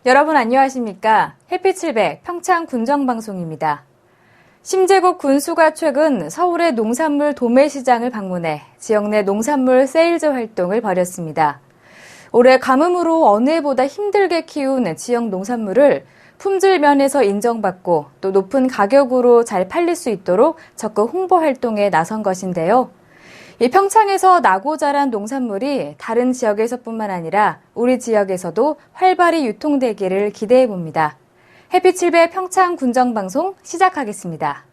여러분 안녕하십니까? 햇빛 700 평창 군정방송입니다. 심재국 군수가 최근 서울의 농산물 도매시장을 방문해 지역 내 농산물 세일즈 활동을 벌였습니다. 올해 가뭄으로 어느 해보다 힘들게 키운 지역 농산물을 품질 면에서 인정받고 또 높은 가격으로 잘 팔릴 수 있도록 적극 홍보 활동에 나선 것인데요. 이 평창에서 나고 자란 농산물이 다른 지역에서뿐만 아니라 우리 지역에서도 활발히 유통되기를 기대해 봅니다. 햇빛 7배 평창 군정방송 시작하겠습니다.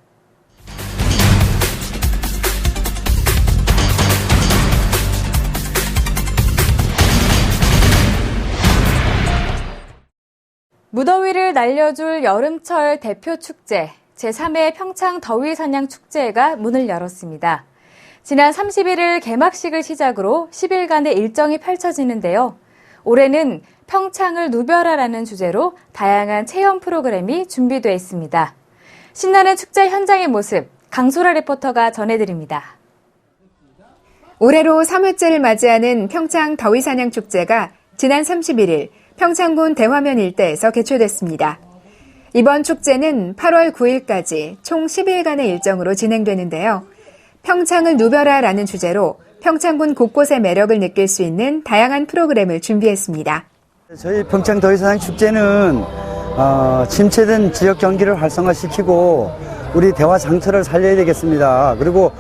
무더위를 날려줄 여름철 대표 축제, 제3회 평창 더위사냥 축제가 문을 열었습니다. 지난 31일 개막식을 시작으로 10일간의 일정이 펼쳐지는데요. 올해는 평창을 누벼라라는 주제로 다양한 체험 프로그램이 준비되어 있습니다. 신나는 축제 현장의 모습, 강소라 리포터가 전해드립니다. 올해로 3회째를 맞이하는 평창 더위사냥 축제가 지난 31일 평창군 대화면 일대에서 개최됐습니다. 이번 축제는 8월 9일까지 총 10일간의 일정으로 진행되는데요. 평창을 누벼라라는 주제로 평창군 곳곳의 매력을 느낄 수 있는 다양한 프로그램을 준비했습니다. 저희 평창 더위사냥 축제는 침체된 지역 경기를 활성화시키고 우리 대화 장터를 살려야 되겠습니다. 그리고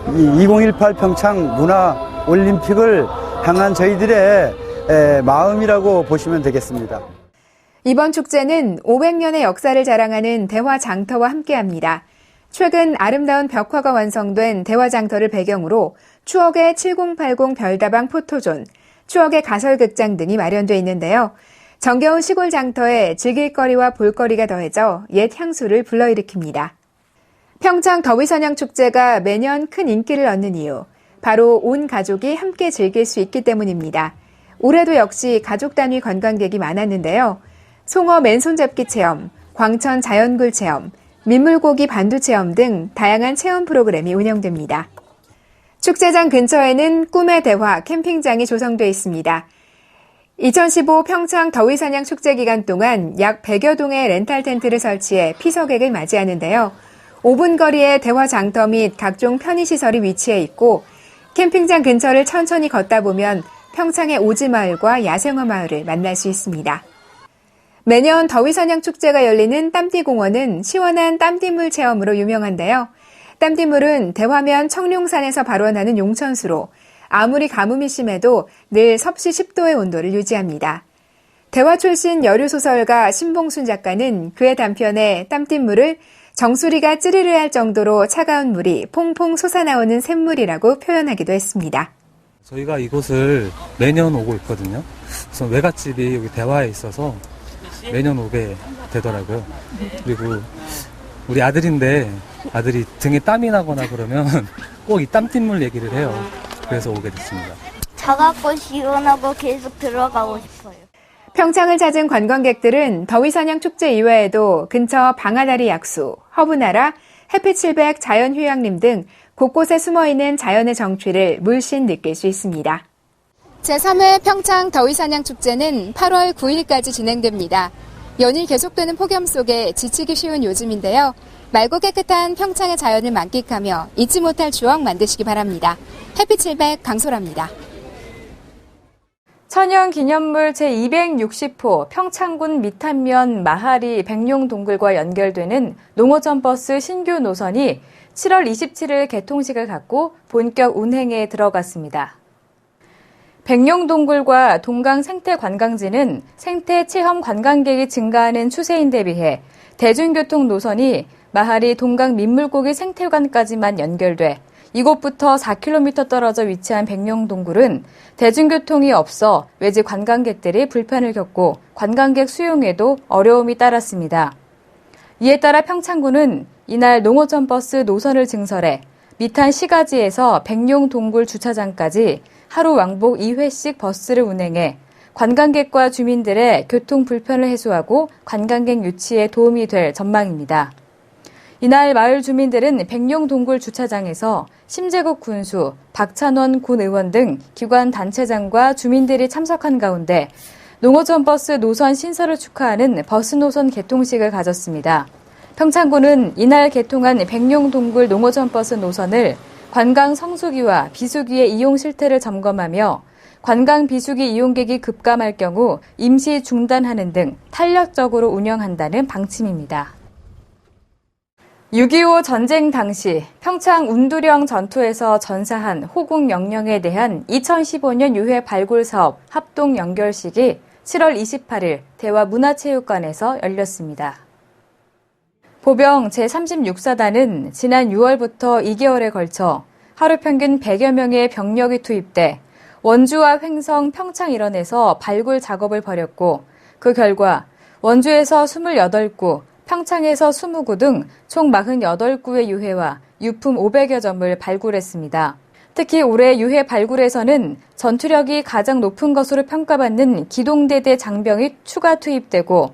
2018 평창 문화 올림픽을 향한 저희들의 마음이라고 보시면 되겠습니다. 이번 축제는 500년의 역사를 자랑하는 대화 장터와 함께합니다. 최근 아름다운 벽화가 완성된 대화장터를 배경으로 추억의 7080 별다방 포토존, 추억의 가설극장 등이 마련되어 있는데요. 정겨운 시골 장터에 즐길거리와 볼거리가 더해져 옛 향수를 불러일으킵니다. 평창 더위사냥 축제가 매년 큰 인기를 얻는 이유, 바로 온 가족이 함께 즐길 수 있기 때문입니다. 올해도 역시 가족 단위 관광객이 많았는데요. 송어 맨손잡기 체험, 광천 자연굴 체험, 민물고기 반두 체험 등 다양한 체험 프로그램이 운영됩니다. 축제장 근처에는 꿈의 대화 캠핑장이 조성되어 있습니다. 2015 평창 더위사냥 축제 기간 동안 약 100여 동의 렌탈 텐트를 설치해 피서객을 맞이하는데요. 5분 거리에 대화 장터 및 각종 편의시설이 위치해 있고 캠핑장 근처를 천천히 걷다 보면 평창의 오지마을과 야생화 마을을 만날 수 있습니다. 매년 더위사냥 축제가 열리는 땀띠공원은 시원한 땀띠물 체험으로 유명한데요. 땀띠물은 대화면 청룡산에서 발원하는 용천수로 아무리 가뭄이 심해도 늘 섭씨 10도의 온도를 유지합니다. 대화 출신 여류소설가 신봉순 작가는 그의 단편에 땀띠물을 정수리가 찌르르할 정도로 차가운 물이 퐁퐁 솟아나오는 샘물이라고 표현하기도 했습니다. 저희가 이곳을 매년 오고 있거든요. 우선 외갓집이 여기 대화에 있어서 매년 오게 되더라고요. 그리고 우리 아들인데 아들이 등에 땀이 나거나 그러면 꼭 이 땀띠물 얘기를 해요. 그래서 오게 됐습니다. 차갑고 시원하고 계속 들어가고 싶어요. 평창을 찾은 관광객들은 더위사냥 축제 이외에도 근처 방아다리 약수, 허브나라, 햇빛 700 자연휴양림 등 곳곳에 숨어있는 자연의 정취를 물씬 느낄 수 있습니다. 제3회 평창 더위사냥 축제는 8월 9일까지 진행됩니다. 연일 계속되는 폭염 속에 지치기 쉬운 요즘인데요. 맑고 깨끗한 평창의 자연을 만끽하며 잊지 못할 추억 만드시기 바랍니다. 햇빛 700 강소라입니다. 천연기념물 제260호 평창군 미탄면 마하리 백룡동굴과 연결되는 농어촌버스 신규 노선이 7월 27일 개통식을 갖고 본격 운행에 들어갔습니다. 백룡동굴과 동강 생태관광지는 생태 체험 관광객이 증가하는 추세인데 비해 대중교통 노선이 마하리 동강 민물고기 생태관까지만 연결돼 이곳부터 4km 떨어져 위치한 백룡동굴은 대중교통이 없어 외지 관광객들이 불편을 겪고 관광객 수용에도 어려움이 따랐습니다. 이에 따라 평창군은 이날 농어촌버스 노선을 증설해 미탄 시가지에서 백룡동굴 주차장까지 하루 왕복 2회씩 버스를 운행해 관광객과 주민들의 교통 불편을 해소하고 관광객 유치에 도움이 될 전망입니다. 이날 마을 주민들은 백룡동굴 주차장에서 심재국 군수, 박찬원 군 의원 등 기관 단체장과 주민들이 참석한 가운데 농어촌버스 노선 신설을 축하하는 버스 노선 개통식을 가졌습니다. 평창군은 이날 개통한 백룡동굴 농어촌버스 노선을 관광 성수기와 비수기의 이용 실태를 점검하며 관광 비수기 이용객이 급감할 경우 임시 중단하는 등 탄력적으로 운영한다는 방침입니다. 6.25 전쟁 당시 평창 운두령 전투에서 전사한 호국 영령에 대한 2015년 유해 발굴 사업 합동 연결식이 7월 28일 대화문화체육관에서 열렸습니다. 보병 제36사단은 지난 6월부터 2개월에 걸쳐 하루 평균 100여 명의 병력이 투입돼 원주와 횡성, 평창 일원에서 발굴 작업을 벌였고 그 결과 원주에서 28구, 평창에서 20구 등 총 48구의 유해와 유품 500여 점을 발굴했습니다. 특히 올해 유해 발굴에서는 전투력이 가장 높은 것으로 평가받는 기동대대 장병이 추가 투입되고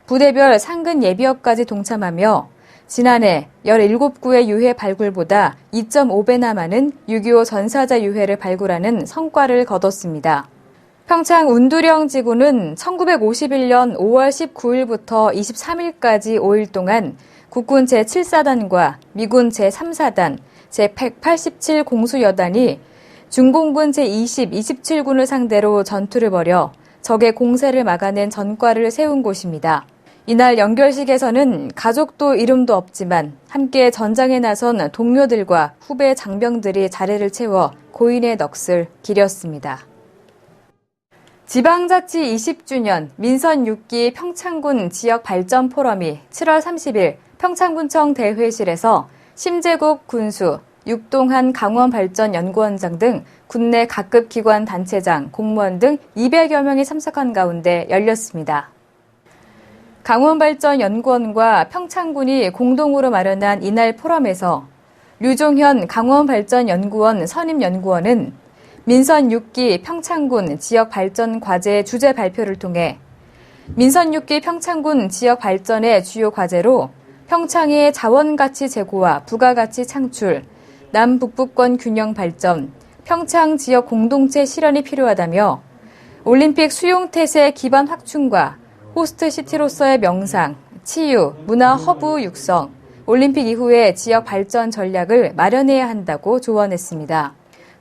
부대별 상근 예비역까지 동참하며 지난해 17구의 유해 발굴보다 2.5배나 많은 6.25 전사자 유해를 발굴하는 성과를 거뒀습니다. 평창 운두령 지구는 1951년 5월 19일부터 23일까지 5일 동안 국군 제7사단과 미군 제3사단, 제187 공수여단이 중공군 제20, 27군을 상대로 전투를 벌여 적의 공세를 막아낸 전과를 세운 곳입니다. 이날 연결식에서는 가족도 이름도 없지만 함께 전장에 나선 동료들과 후배 장병들이 자리를 채워 고인의 넋을 기렸습니다. 지방자치 20주년 민선 6기 평창군 지역발전 포럼이 7월 30일 평창군청 대회실에서 심재국 군수, 육동한 강원발전연구원장 등 군내 각급 기관 단체장, 공무원 등 200여 명이 참석한 가운데 열렸습니다. 강원발전연구원과 평창군이 공동으로 마련한 이날 포럼에서 류종현 강원발전연구원 선임연구원은 민선 6기 평창군 지역발전 과제 주제 발표를 통해 민선 6기 평창군 지역발전의 주요 과제로 평창의 자원가치 제고와 부가가치 창출, 남북부권 균형 발전, 평창 지역 공동체 실현이 필요하다며 올림픽 수용태세 기반 확충과 호스트시티로서의 명상, 치유, 문화 허브 육성, 올림픽 이후의 지역 발전 전략을 마련해야 한다고 조언했습니다.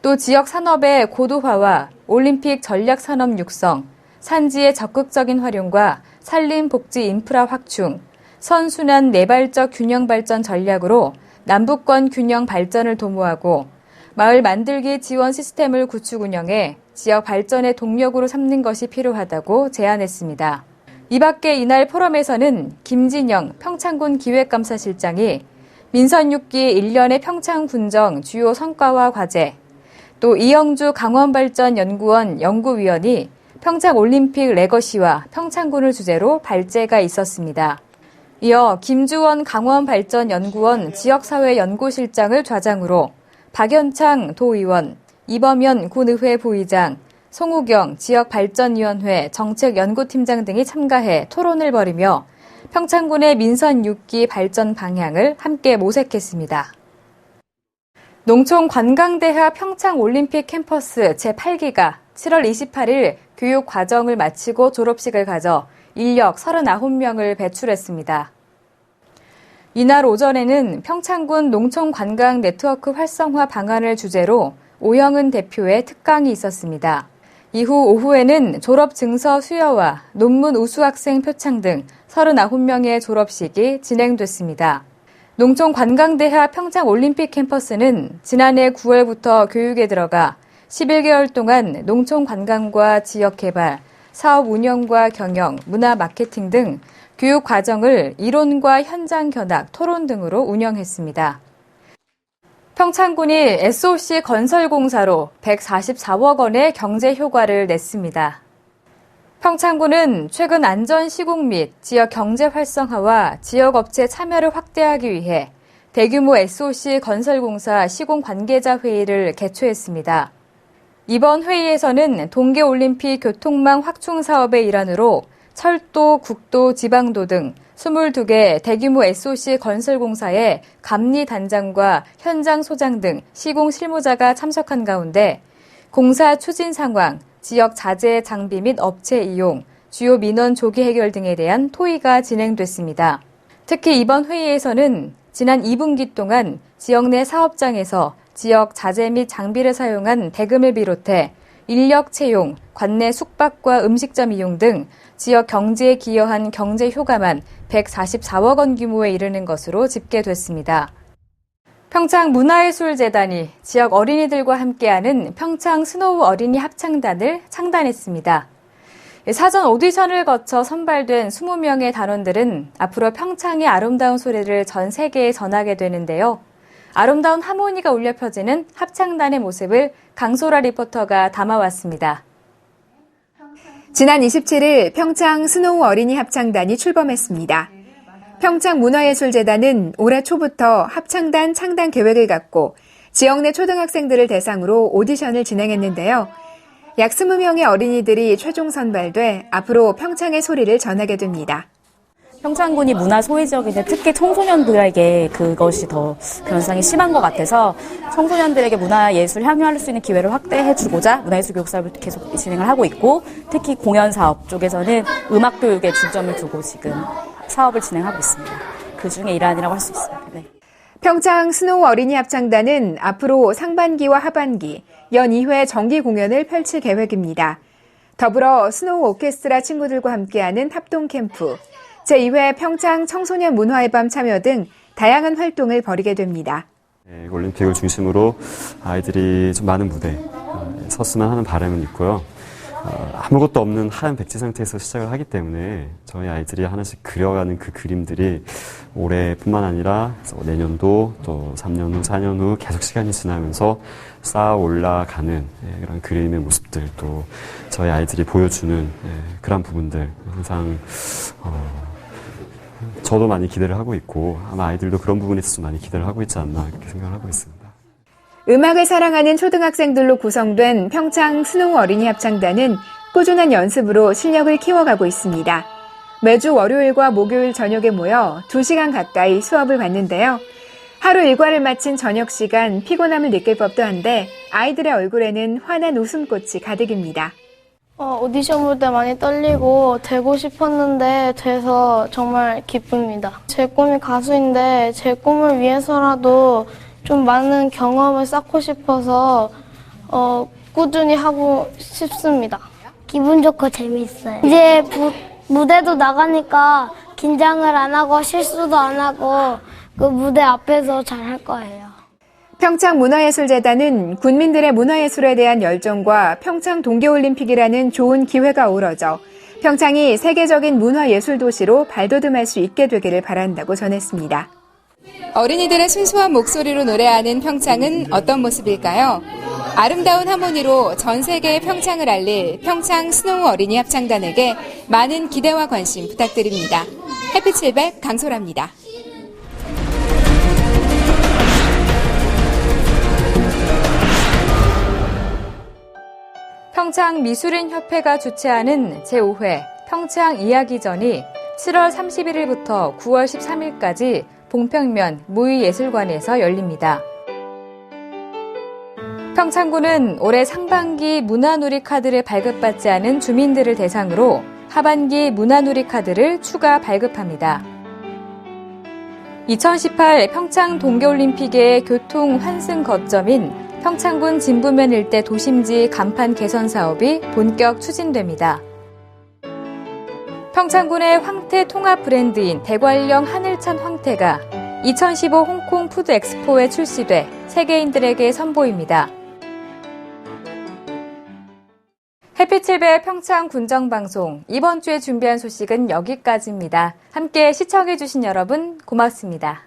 또 지역 산업의 고도화와 올림픽 전략 산업 육성, 산지의 적극적인 활용과 산림 복지 인프라 확충, 선순환 내발적 균형 발전 전략으로 남북권 균형 발전을 도모하고 마을 만들기 지원 시스템을 구축 운영해 지역 발전의 동력으로 삼는 것이 필요하다고 제안했습니다. 이 밖에 이날 포럼에서는 김진영 평창군 기획감사실장이 민선 6기 1년의 평창군정 주요 성과와 과제, 또 이영주 강원발전연구원 연구위원이 평창올림픽 레거시와 평창군을 주제로 발제가 있었습니다. 이어 김주원 강원발전연구원 지역사회연구실장을 좌장으로 박연창 도의원, 이범현 군의회 부의장, 송우경 지역발전위원회 정책연구팀장 등이 참가해 토론을 벌이며 평창군의 민선 6기 발전 방향을 함께 모색했습니다. 농촌관광대학 평창올림픽 캠퍼스 제8기가 7월 28일 교육과정을 마치고 졸업식을 가져 인력 39명을 배출했습니다. 이날 오전에는 평창군 농촌관광 네트워크 활성화 방안을 주제로 오영은 대표의 특강이 있었습니다. 이후 오후에는 졸업 증서 수여와 논문 우수 학생 표창 등 39명의 졸업식이 진행됐습니다. 농촌관광대학 평창올림픽 캠퍼스는 지난해 9월부터 교육에 들어가 11개월 동안 농촌관광과 지역개발, 사업 운영과 경영, 문화 마케팅 등 교육 과정을 이론과 현장 견학, 토론 등으로 운영했습니다. 평창군이 SOC 건설공사로 144억 원의 경제 효과를 냈습니다. 평창군은 최근 안전 시공 및 지역 경제 활성화와 지역업체 참여를 확대하기 위해 대규모 SOC 건설공사 시공 관계자 회의를 개최했습니다. 이번 회의에서는 동계올림픽 교통망 확충 사업의 일환으로 철도, 국도, 지방도 등 22개 대규모 SOC 건설공사의 감리단장과 현장 소장 등 시공 실무자가 참석한 가운데 공사 추진 상황, 지역 자재 장비 및 업체 이용, 주요 민원 조기 해결 등에 대한 토의가 진행됐습니다. 특히 이번 회의에서는 지난 2분기 동안 지역 내 사업장에서 지역 자재 및 장비를 사용한 대금을 비롯해 인력 채용, 관내 숙박과 음식점 이용 등 지역 경제에 기여한 경제 효과만 144억 원 규모에 이르는 것으로 집계됐습니다. 평창문화예술재단이 지역 어린이들과 함께하는 평창 스노우 어린이 합창단을 창단했습니다. 사전 오디션을 거쳐 선발된 20명의 단원들은 앞으로 평창의 아름다운 소리를 전 세계에 전하게 되는데요. 아름다운 하모니가 울려 펴지는 합창단의 모습을 강소라 리포터가 담아왔습니다. 지난 27일 평창 스노우 어린이 합창단이 출범했습니다. 평창문화예술재단은 올해 초부터 합창단 창단 계획을 갖고 지역 내 초등학생들을 대상으로 오디션을 진행했는데요. 약 20명의 어린이들이 최종 선발돼 앞으로 평창의 소리를 전하게 됩니다. 평창군이 문화 소외 지역인데 특히 청소년들에게 그것이 더 변상이 심한 것 같아서 청소년들에게 문화예술 향유할 수 있는 기회를 확대해주고자 문화예술 교육 사업을 계속 진행을 하고 있고 특히 공연 사업 쪽에서는 음악 교육에 중점을 두고 지금 사업을 진행하고 있습니다. 그 중에 일환이라고 할 수 있습니다. 네. 평창 스노우 어린이 합창단은 앞으로 상반기와 하반기 연 2회 정기 공연을 펼칠 계획입니다. 더불어 스노우 오케스트라 친구들과 함께하는 합동 캠프, 제2회 평창 청소년 문화의 밤 참여 등 다양한 활동을 벌이게 됩니다. 올림픽을 중심으로 아이들이 좀 많은 무대에 섰으면 하는 바람은 있고요. 아무것도 없는 하얀 백지 상태에서 시작을 하기 때문에 저희 아이들이 하나씩 그려가는 그 그림들이 올해뿐만 아니라 내년도 또 3년 후, 4년 후 계속 시간이 지나면서 쌓아 올라가는 그런 그림의 모습들 또 저희 아이들이 보여주는 그런 부분들 항상 저도 많이 기대를 하고 있고 아마 아이들도 그런 부분에 있어서 많이 기대를 하고 있지 않나 그렇게 생각을 하고 있습니다. 음악을 사랑하는 초등학생들로 구성된 평창 스노우 어린이 합창단은 꾸준한 연습으로 실력을 키워가고 있습니다. 매주 월요일과 목요일 저녁에 모여 2시간 가까이 수업을 받는데요. 하루 일과를 마친 저녁 시간 피곤함을 느낄 법도 한데 아이들의 얼굴에는 환한 웃음꽃이 가득입니다. 오디션 볼 때 많이 떨리고 되고 싶었는데 돼서 정말 기쁩니다. 제 꿈이 가수인데 제 꿈을 위해서라도 좀 많은 경험을 쌓고 싶어서 꾸준히 하고 싶습니다. 기분 좋고 재밌어요. 이제 무대도 나가니까 긴장을 안 하고 실수도 안 하고 그 무대 앞에서 잘할 거예요. 평창문화예술재단은 군민들의 문화예술에 대한 열정과 평창 동계올림픽이라는 좋은 기회가 어우러져 평창이 세계적인 문화예술 도시로 발돋움할 수 있게 되기를 바란다고 전했습니다. 어린이들의 순수한 목소리로 노래하는 평창은 어떤 모습일까요? 아름다운 하모니로 전 세계의 평창을 알릴 평창 스노우 어린이 합창단에게 많은 기대와 관심 부탁드립니다. 햇빛700 강소라입니다. 평창미술인협회가 주최하는 제5회 평창 이야기전이 7월 31일부터 9월 13일까지 봉평면 무의예술관에서 열립니다. 평창군은 올해 상반기 문화누리 카드를 발급받지 않은 주민들을 대상으로 하반기 문화누리 카드를 추가 발급합니다. 2018 평창 동계올림픽의 교통 환승 거점인 평창군 진부면 일대 도심지 간판 개선 사업이 본격 추진됩니다. 평창군의 황태 통합 브랜드인 대관령 하늘천 황태가 2015 홍콩 푸드 엑스포에 출시돼 세계인들에게 선보입니다. 햇빛7의 평창 군정방송 이번 주에 준비한 소식은 여기까지입니다. 함께 시청해주신 여러분 고맙습니다.